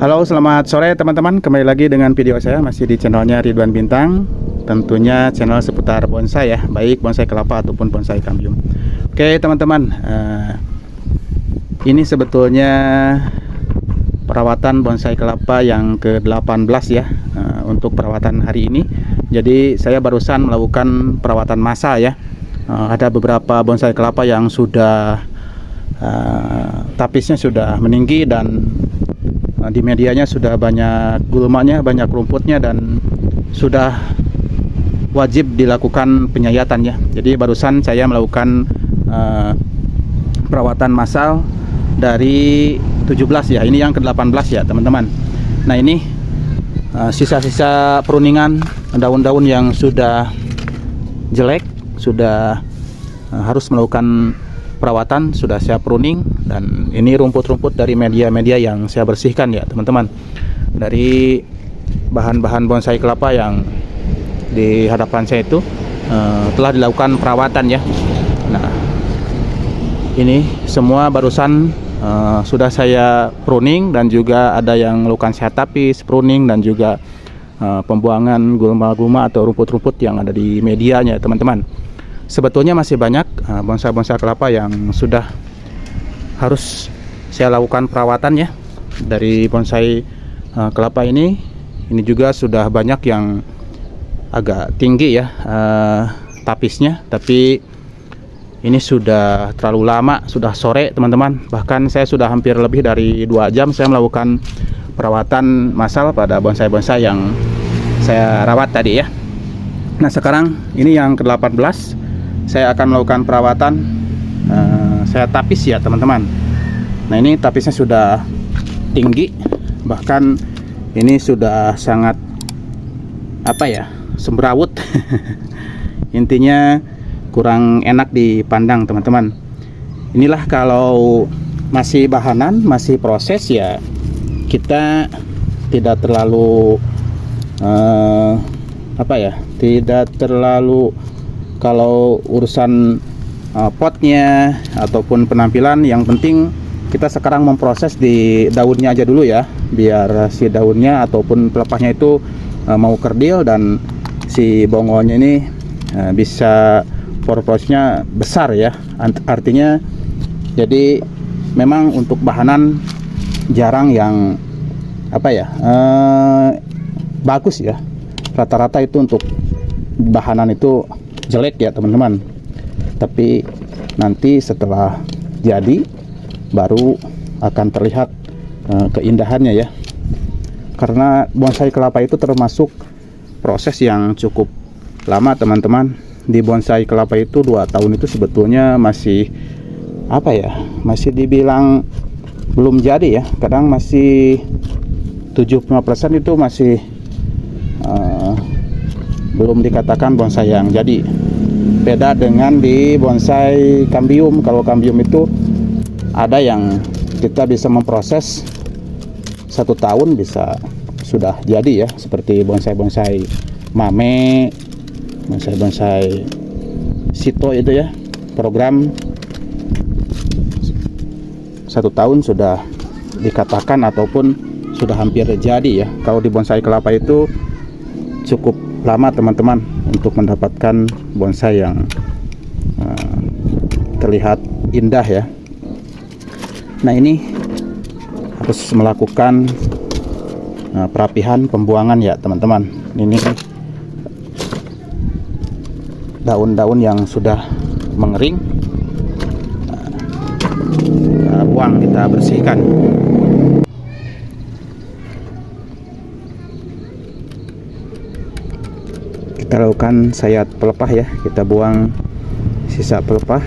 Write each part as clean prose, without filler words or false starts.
Halo, selamat sore teman-teman. Kembali lagi dengan video saya masih di channelnya Ridwan Bintang. Tentunya channel seputar bonsai ya, baik bonsai kelapa ataupun bonsai kambium. Oke teman-teman, ini sebetulnya perawatan bonsai kelapa yang ke-18 ya, untuk perawatan hari ini. Jadi saya barusan melakukan perawatan massal ya. Ada beberapa bonsai kelapa yang sudah tapisnya sudah meninggi dan di medianya sudah banyak gulmanya, banyak rumputnya, dan sudah wajib dilakukan penyayatan ya. Jadi barusan saya melakukan perawatan massal dari 17 ya. Ini yang ke-18 ya teman-teman. Nah ini sisa-sisa pruningan daun-daun yang sudah jelek, sudah harus melakukan perawatan, sudah saya pruning. Dan ini rumput-rumput dari media-media yang saya bersihkan ya teman-teman, dari bahan-bahan bonsai kelapa yang di hadapan saya itu telah dilakukan perawatan ya. Nah ini semua barusan sudah saya pruning, dan juga ada yang melakukan saya tapis, pruning, dan juga pembuangan gulma-gulma atau rumput-rumput yang ada di medianya teman-teman. Sebetulnya masih banyak bonsai-bonsai kelapa yang sudah harus saya lakukan perawatan ya. Dari bonsai kelapa ini juga sudah banyak yang agak tinggi ya tapisnya, tapi ini sudah terlalu lama, sudah sore teman-teman. Bahkan saya sudah hampir lebih dari 2 jam saya melakukan perawatan massal pada bonsai-bonsai yang saya rawat tadi ya. Nah sekarang ini yang ke-18, saya akan melakukan perawatan, saya tapis ya teman-teman. Nah ini tapisnya sudah tinggi, bahkan ini sudah sangat semrawut. Intinya kurang enak dipandang teman-teman. Inilah kalau masih bahanan, masih proses ya, kita tidak terlalu tidak terlalu, kalau urusan potnya ataupun penampilan, yang penting kita sekarang memproses di daunnya aja dulu ya, biar si daunnya ataupun pelepahnya itu mau kerdil, dan si bonggolnya ini bisa pore-porenya besar ya. Artinya jadi memang untuk bahanan jarang yang bagus ya. Rata-rata itu untuk bahanan itu jelek ya teman-teman. Tapi nanti setelah jadi baru akan terlihat keindahannya ya. Karena bonsai kelapa itu termasuk proses yang cukup lama teman-teman. Di bonsai kelapa itu 2 tahun itu sebetulnya masih masih dibilang belum jadi ya. Kadang masih 75% itu masih belum dikatakan bonsai yang jadi. Beda dengan di bonsai kambium. Kalau kambium itu ada yang kita bisa memproses 1 tahun bisa sudah jadi ya, seperti bonsai-bonsai mame, bonsai-bonsai sito itu ya, program 1 tahun sudah dikatakan ataupun sudah hampir jadi ya. Kalau di bonsai kelapa itu cukup lama teman-teman untuk mendapatkan bonsai yang terlihat indah ya. Nah ini harus melakukan perapihan, pembuangan ya teman-teman. Ini daun-daun yang sudah mengering, kita buang, kita bersihkan. Kita lakukan sayat pelepah ya, kita buang sisa pelepah.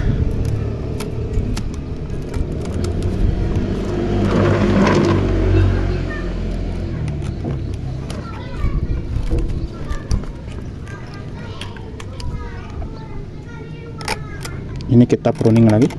Ini kita pruning lagi.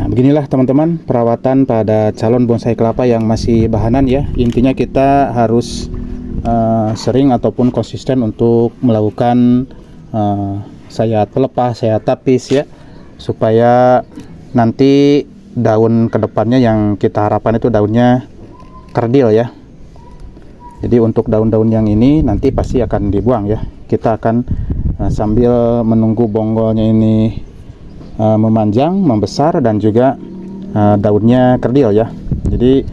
Nah, beginilah teman-teman perawatan pada calon bonsai kelapa yang masih bahanan ya. Intinya kita harus sering ataupun konsisten untuk melakukan sayat pelepas, sayat tapis ya, supaya nanti daun kedepannya yang kita harapkan itu daunnya kerdil ya. Jadi untuk daun-daun yang ini nanti pasti akan dibuang ya. Kita akan sambil menunggu bonggolnya ini memanjang, membesar, dan juga daunnya kerdil ya. Jadi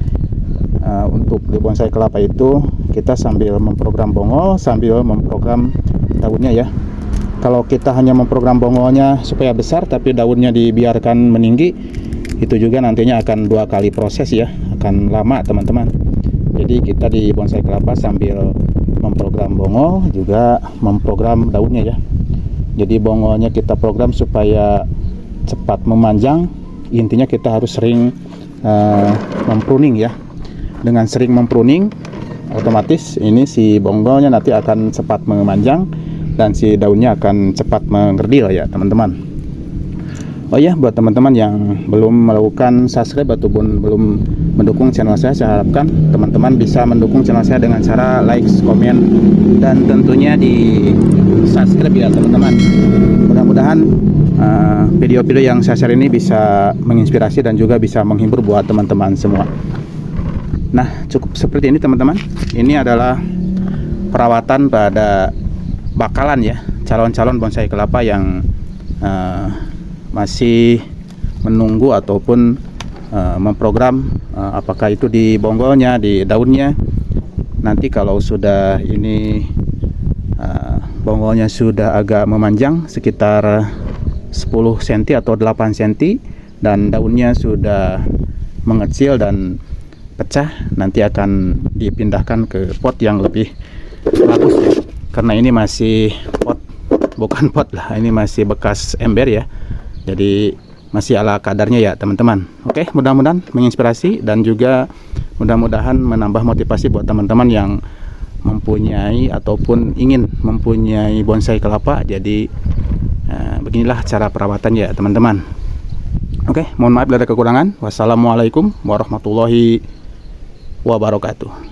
untuk di bonsai kelapa itu kita sambil memprogram bongol, sambil memprogram daunnya ya. Kalau kita hanya memprogram bongolnya supaya besar tapi daunnya dibiarkan meninggi, itu juga nantinya akan 2 kali proses ya, akan lama teman-teman. Jadi kita di bonsai kelapa sambil memprogram bongol juga memprogram daunnya ya. Jadi bongolnya kita program supaya cepat memanjang. Intinya kita harus sering mempruning ya. Dengan sering mempruning, otomatis ini si bonggolnya nanti akan cepat memanjang dan si daunnya akan cepat mengerdil ya teman-teman. Oh ya, buat teman-teman yang belum melakukan subscribe ataupun belum mendukung channel saya harapkan teman-teman bisa mendukung channel saya dengan cara like, komen, dan tentunya di subscribe ya teman-teman. Mudah-mudahan video-video yang saya share ini bisa menginspirasi dan juga bisa menghibur buat teman-teman semua. Nah, cukup seperti ini teman-teman. Ini adalah perawatan pada bakalan ya, calon-calon bonsai kelapa yang masih menunggu ataupun memprogram apakah itu di bonggolnya, di daunnya. Nanti kalau sudah ini bonggolnya sudah agak memanjang sekitar 10 cm atau 8 cm dan daunnya sudah mengecil dan pecah, nanti akan dipindahkan ke pot yang lebih bagus ya. Karena ini masih pot, bukan pot lah, ini masih bekas ember ya. Jadi masih ala kadarnya ya teman-teman. Oke, mudah-mudahan menginspirasi dan juga mudah-mudahan menambah motivasi buat teman-teman yang mempunyai ataupun ingin mempunyai bonsai kelapa. Jadi beginilah cara perawatan ya teman-teman. Oke, mohon maaf bila ada kekurangan. Wassalamualaikum warahmatullahi wabarakatuh.